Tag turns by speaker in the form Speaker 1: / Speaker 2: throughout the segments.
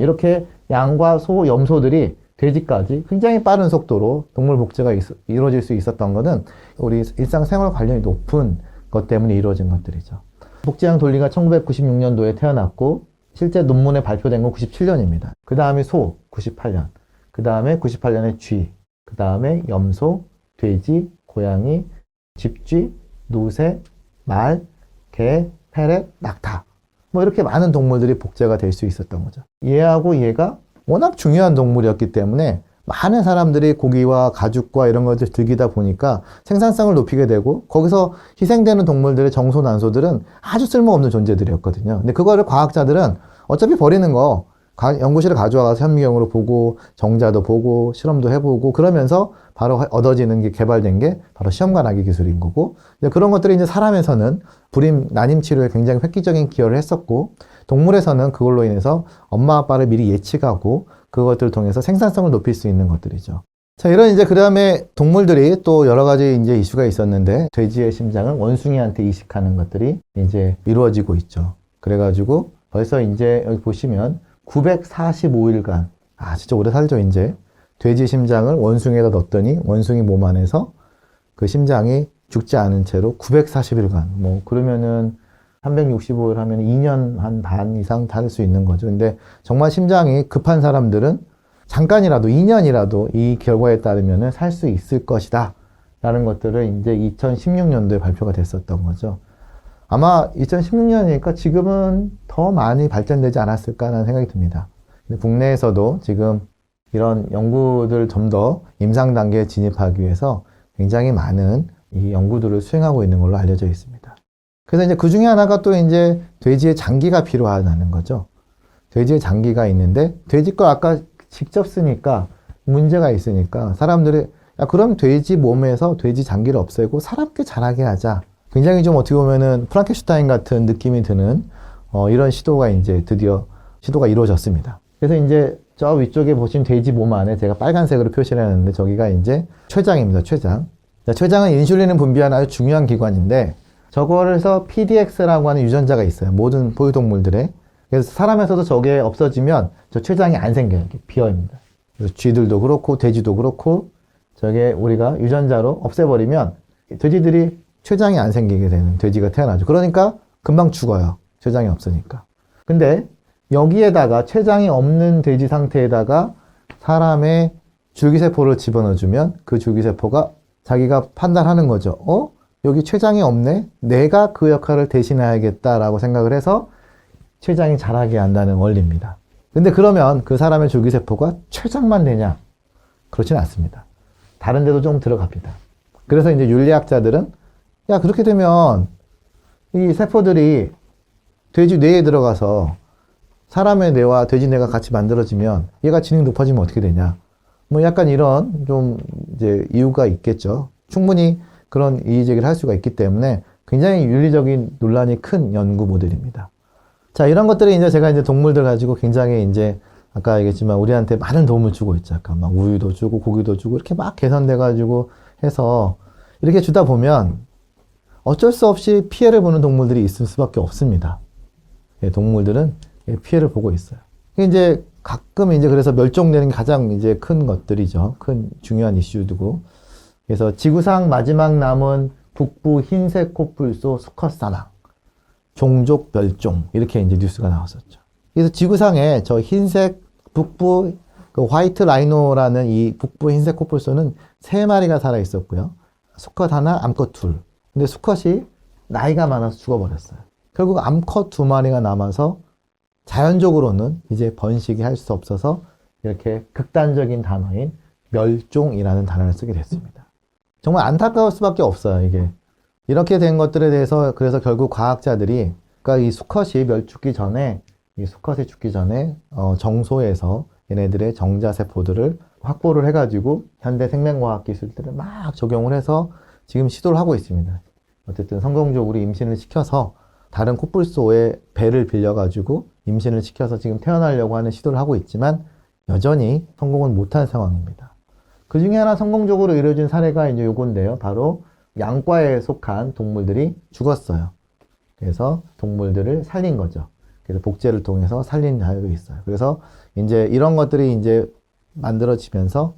Speaker 1: 이렇게 양과 소, 염소들이 돼지까지 굉장히 빠른 속도로 동물 복제가 이루어질 수 있었던 것은 우리 일상생활 관련이 높은 것 때문에 이루어진 것들이죠. 복제양 돌리가 1996년도에 태어났고 실제 논문에 발표된 건 97년입니다. 그 다음에 소 98년, 그 다음에 98년에 쥐, 그 다음에 염소, 돼지, 고양이, 집쥐, 노새, 말, 개, 페렛, 낙타 뭐 이렇게 많은 동물들이 복제가 될 수 있었던 거죠. 얘하고 얘가 워낙 중요한 동물이었기 때문에 많은 사람들이 고기와 가죽과 이런 것들 즐기다 보니까 생산성을 높이게 되고 거기서 희생되는 동물들의 정소난소들은 아주 쓸모없는 존재들이었거든요. 근데 그거를 과학자들은 어차피 버리는 거 연구실에 가져와서 현미경으로 보고 정자도 보고 실험도 해보고 그러면서 바로 얻어지는 게 개발된 게 바로 시험관하기 기술인 거고 그런 것들이 이제 사람에서는 불임, 난임 치료에 굉장히 획기적인 기여를 했었고 동물에서는 그걸로 인해서 엄마 아빠를 미리 예측하고 그것들을 통해서 생산성을 높일 수 있는 것들이죠. 자, 이런 이제 그 다음에 동물들이 또 여러 가지 이제 이슈가 있었는데 돼지의 심장은 원숭이한테 이식하는 것들이 이제 이루어지고 있죠. 그래가지고 벌써 이제 여기 보시면 945일간 진짜 오래 살죠 이제 돼지 심장을 원숭이에다 넣었더니 원숭이 몸 안에서 그 심장이 죽지 않은 채로 940일간 뭐 그러면은 365일 하면 2년 한 반 이상 살 수 있는 거죠. 근데 정말 심장이 급한 사람들은 잠깐이라도 2년이라도 이 결과에 따르면은 살 수 있을 것이다 라는 것들을 이제 2016년도에 발표가 됐었던 거죠. 아마 2016년이니까 지금은 더 많이 발전되지 않았을까 하는 생각이 듭니다. 근데 국내에서도 지금 이런 연구들 좀 더 임상 단계에 진입하기 위해서 굉장히 많은 이 연구들을 수행하고 있는 걸로 알려져 있습니다. 그래서 이제 그 중에 하나가 또 이제 돼지의 장기가 필요하다는 거죠. 돼지의 장기가 있는데 돼지 거 아까 직접 쓰니까 문제가 있으니까 사람들이 그럼 돼지 몸에서 돼지 장기를 없애고 사람께 자라게 하자. 굉장히 좀 어떻게 보면은 프랑켄슈타인 같은 느낌이 드는 이런 시도가 이제 드디어 시도가 이루어졌습니다. 그래서 이제 저 위쪽에 보신 돼지 몸 안에 제가 빨간색으로 표시를 했는데 저기가 이제 췌장입니다. 췌장. 췌장은 인슐린을 분비하는 아주 중요한 기관인데 저거를 해서 PDX라고 하는 유전자가 있어요. 모든 포유동물들에. 그래서 사람에서도 저게 없어지면 저 췌장이 안 생겨요. 이렇게 비어입니다. 그래서 쥐들도 그렇고 돼지도 그렇고 저게 우리가 유전자로 없애버리면 돼지들이 췌장이 안 생기게 되는 돼지가 태어나죠. 그러니까 금방 죽어요. 췌장이 없으니까. 근데 여기에다가 췌장이 없는 돼지 상태에다가 사람의 줄기세포를 집어넣어주면 그 줄기세포가 자기가 판단하는 거죠. 여기 췌장이 없네? 내가 그 역할을 대신해야겠다라고 생각을 해서 췌장이 자라게 한다는 원리입니다. 근데 그러면 그 사람의 줄기세포가 췌장만 되냐? 그렇지는 않습니다. 다른 데도 좀 들어갑니다. 그래서 이제 윤리학자들은 그렇게 되면 이 세포들이 돼지 뇌에 들어가서 사람의 뇌와 돼지 뇌가 같이 만들어지면 얘가 지능이 높아지면 어떻게 되냐? 뭐 약간 이런 좀 이제 이유가 있겠죠. 충분히 그런 이의제기를 할 수가 있기 때문에 굉장히 윤리적인 논란이 큰 연구 모델입니다. 자, 이런 것들이 이제 제가 이제 동물들 가지고 굉장히 이제 아까 얘기했지만 우리한테 많은 도움을 주고 있죠. 아까 막 우유도 주고 고기도 주고 이렇게 막 개선돼 가지고 해서 이렇게 주다 보면 어쩔 수 없이 피해를 보는 동물들이 있을 수밖에 없습니다. 동물들은 피해를 보고 있어요. 이제 가끔 이제 그래서 멸종되는 게 가장 이제 큰 것들이죠. 큰 중요한 이슈두고. 그래서 지구상 마지막 남은 북부 흰색 코뿔소 수컷 사망, 종족 멸종 이렇게 이제 뉴스가 나왔었죠. 그래서 지구상에 저 흰색 북부 그 화이트 라이노라는 이 북부 흰색 코뿔소는 3마리가 살아 있었고요. 수컷 하나, 암컷 둘. 근데 수컷이 나이가 많아서 죽어버렸어요. 결국 암컷 2마리가 남아서 자연적으로는 이제 번식이 할 수 없어서 이렇게 극단적인 단어인 멸종이라는 단어를 쓰게 됐습니다. 정말 안타까울 수밖에 없어요, 이게. 이렇게 된 것들에 대해서 그래서 결국 과학자들이 그러니까 이 수컷이 죽기 전에 정소에서 얘네들의 정자세포들을 확보를 해가지고 현대 생명과학 기술들을 막 적용을 해서 지금 시도를 하고 있습니다. 어쨌든 성공적으로 임신을 시켜서 다른 코뿔소의 배를 빌려가지고 임신을 시켜서 지금 태어나려고 하는 시도를 하고 있지만 여전히 성공은 못한 상황입니다. 그 중에 하나 성공적으로 이루어진 사례가 이제 요건데요. 바로 양과에 속한 동물들이 죽었어요. 그래서 동물들을 살린 거죠. 그래서 복제를 통해서 살린 자료도 있어요. 그래서 이제 이런 것들이 이제 만들어지면서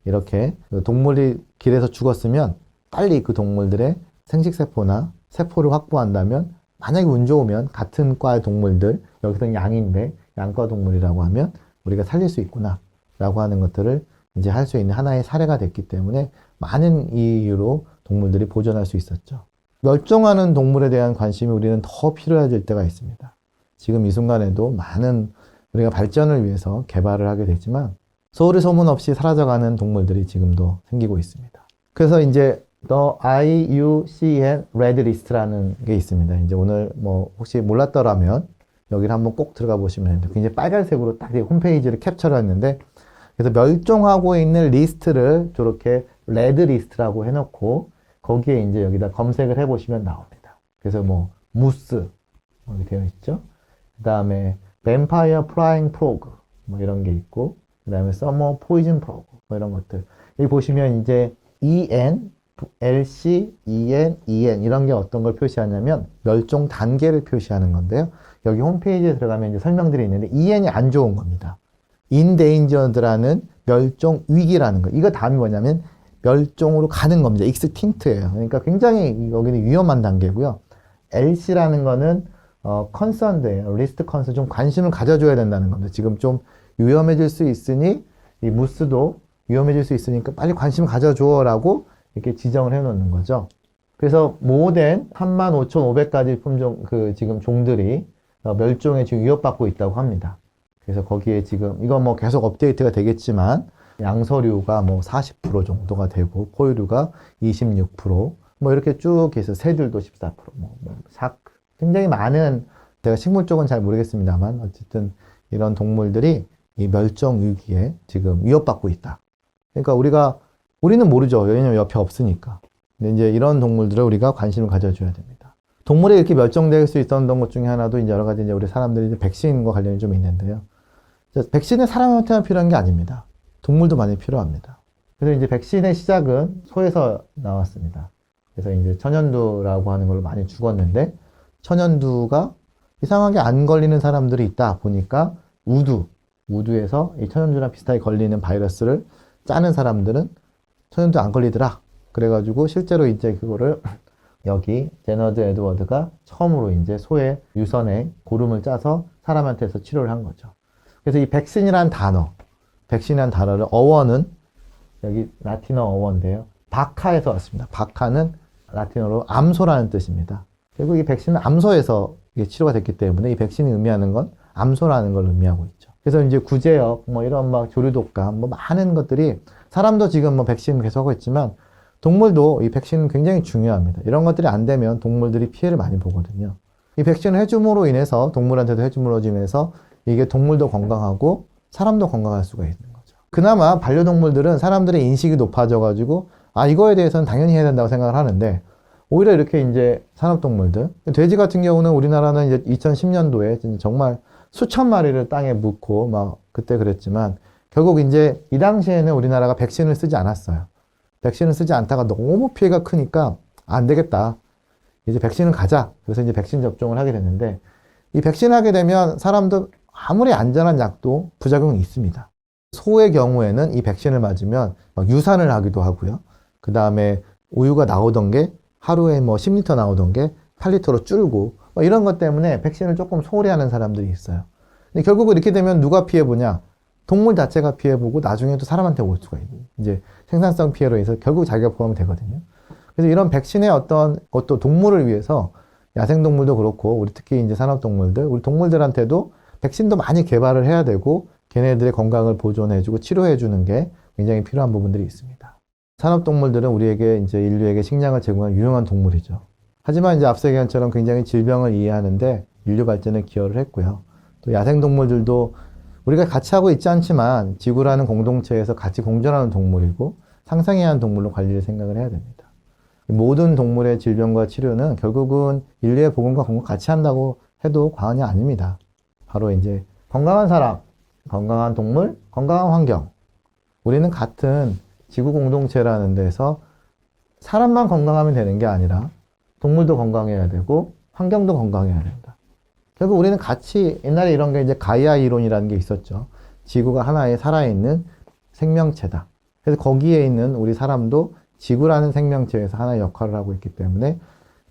Speaker 1: 이렇게 동물이 길에서 죽었으면 빨리 그 동물들의 생식세포나 세포를 확보한다면 만약에 운 좋으면 같은 과의 동물들, 여기서는 양인데 양과 동물이라고 하면 우리가 살릴 수 있구나 라고 하는 것들을 이제 할 수 있는 하나의 사례가 됐기 때문에 많은 이유로 동물들이 보존할 수 있었죠. 멸종하는 동물에 대한 관심이 우리는 더 필요해질 때가 있습니다. 지금 이 순간에도 많은 우리가 발전을 위해서 개발을 하게 되지만 소리 소문 없이 사라져가는 동물들이 지금도 생기고 있습니다. 그래서 이제 The IUCN Red List라는 게 있습니다. 이제 오늘 뭐 혹시 몰랐더라면 여기를 한번 꼭 들어가 보시면 됩니다. 굉장히 빨간색으로 딱 홈페이지를 캡처를 했는데 그래서 멸종하고 있는 리스트를 저렇게 레드 리스트라고 해놓고 거기에 이제 여기다 검색을 해보시면 나옵니다. 그래서 뭐 무스 여기 되어 있죠. 그 다음에 뱀파이어 플라잉 프로그 뭐 이런 게 있고 그 다음에 서머 포이즌 프로그 뭐 이런 것들 여기 보시면 이제 EN, LC, EN, EN 이런 게 어떤 걸 표시하냐면 멸종 단계를 표시하는 건데요. 여기 홈페이지에 들어가면 이제 설명들이 있는데 EN이 안 좋은 겁니다. Endangered라는 멸종 위기라는 거. 이거 다음이 뭐냐면 멸종으로 가는 겁니다. extinct예요. 그러니까 굉장히 여기는 위험한 단계고요. LC라는 거는 concerned예요. risk concern 좀 관심을 가져줘야 된다는 겁니다. 지금 좀 위험해질 수 있으니 이 무스도 위험해질 수 있으니까 빨리 관심을 가져줘라고 이렇게 지정을 해놓는 거죠. 그래서 모든 35,500가지 품종 지금 종들이 멸종에 지금 위협받고 있다고 합니다. 그래서 거기에 지금 이거 뭐 계속 업데이트가 되겠지만 양서류가 뭐 40% 정도가 되고 포유류가 26%, 뭐 이렇게 쭉 해서 새들도 14%, 굉장히 많은 제가 식물 쪽은 잘 모르겠습니다만 어쨌든 이런 동물들이 이 멸종 위기에 지금 위협받고 있다. 그러니까 우리는 모르죠. 왜냐면 옆에 없으니까. 근데 이제 이런 동물들을 우리가 관심을 가져줘야 됩니다. 동물이 이렇게 멸종될 수 있었던 것 중에 하나도 이제 여러 가지 이제 우리 사람들이 이제 백신과 관련이 좀 있는데요. 백신은 사람한테만 필요한 게 아닙니다. 동물도 많이 필요합니다. 그래서 이제 백신의 시작은 소에서 나왔습니다. 그래서 이제 천연두라고 하는 걸로 많이 죽었는데 천연두가 이상하게 안 걸리는 사람들이 있다 보니까 우두에서 이 천연두랑 비슷하게 걸리는 바이러스를 짜는 사람들은 천연두 안 걸리더라. 그래가지고 실제로 이제 그거를 여기 제너드 에드워드가 처음으로 이제 소의 유선에 고름을 짜서 사람한테서 치료를 한 거죠. 그래서 이 백신이라는 단어를 어원은 여기 라틴어 어원인데요. 바카에서 왔습니다. 바카는 라틴어로 암소라는 뜻입니다. 결국 이 백신은 암소에서 치료가 됐기 때문에 이 백신이 의미하는 건 암소라는 걸 의미하고 있죠. 그래서 이제 구제역, 뭐 이런 막 조류독감, 뭐 많은 것들이 사람도 지금 뭐 백신 계속 하고 있지만 동물도 이 백신은 굉장히 중요합니다. 이런 것들이 안 되면 동물들이 피해를 많이 보거든요. 이 백신을 해줌으로 인해서 동물한테도 해줌으로 인해서 이게 동물도 건강하고 사람도 건강할 수가 있는 거죠. 그나마 반려동물들은 사람들의 인식이 높아져가지고 이거에 대해서는 당연히 해야 된다고 생각을 하는데 오히려 이렇게 이제 산업동물들 돼지 같은 경우는 우리나라는 이제 2010년도에 정말 수천 마리를 땅에 묻고 막 그때 그랬지만 결국 이제 이 당시에는 우리나라가 백신을 쓰지 않았어요. 백신을 쓰지 않다가 너무 피해가 크니까 안 되겠다. 이제 백신을 가자. 그래서 이제 백신 접종을 하게 됐는데 이 백신 하게 되면 사람도 아무리 안전한 약도 부작용이 있습니다. 소의 경우에는 이 백신을 맞으면 막 유산을 하기도 하고요. 그 다음에 우유가 나오던 게 하루에 뭐 10리터 나오던 게 8리터로 줄고 이런 것 때문에 백신을 조금 소홀히 하는 사람들이 있어요. 근데 결국 이렇게 되면 누가 피해보냐? 동물 자체가 피해보고 나중에 또 사람한테 올 수가 있고 이제 생산성 피해로 인해서 결국 자기가 포함이 되거든요. 그래서 이런 백신의 어떤 것도 동물을 위해서 야생동물도 그렇고 우리 특히 이제 산업동물들, 우리 동물들한테도 백신도 많이 개발을 해야 되고 걔네들의 건강을 보존해주고 치료해주는 게 굉장히 필요한 부분들이 있습니다. 산업동물들은 우리에게 이제 인류에게 식량을 제공하는 유용한 동물이죠. 하지만 이제 앞서 얘기한 것처럼 굉장히 질병을 이해하는데 인류 발전에 기여를 했고요. 또 야생동물들도 우리가 같이 하고 있지 않지만 지구라는 공동체에서 같이 공존하는 동물이고 상생해야 하는 동물로 관리를 생각을 해야 됩니다. 모든 동물의 질병과 치료는 결국은 인류의 복음과 건강 같이 한다고 해도 과언이 아닙니다. 바로 이제 건강한 사람, 건강한 동물, 건강한 환경. 우리는 같은 지구 공동체라는 데서 사람만 건강하면 되는 게 아니라 동물도 건강해야 되고 환경도 건강해야 된다. 결국 우리는 같이 옛날에 이런 게 이제 가이아 이론이라는 게 있었죠. 지구가 하나의 살아있는 생명체다. 그래서 거기에 있는 우리 사람도 지구라는 생명체에서 하나의 역할을 하고 있기 때문에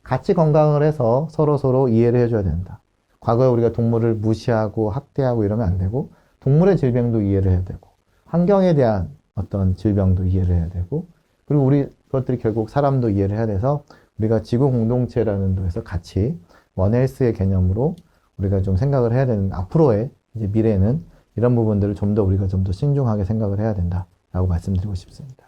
Speaker 1: 같이 건강을 해서 서로 이해를 해줘야 된다. 과거에 우리가 동물을 무시하고 학대하고 이러면 안 되고 동물의 질병도 이해를 해야 되고 환경에 대한 어떤 질병도 이해를 해야 되고 그리고 우리 그것들이 결국 사람도 이해를 해야 돼서 우리가 지구 공동체라는 데서 같이 원헬스의 개념으로 우리가 좀 생각을 해야 되는 앞으로의 이제 미래는 이런 부분들을 좀 더 우리가 좀 더 신중하게 생각을 해야 된다라고 말씀드리고 싶습니다.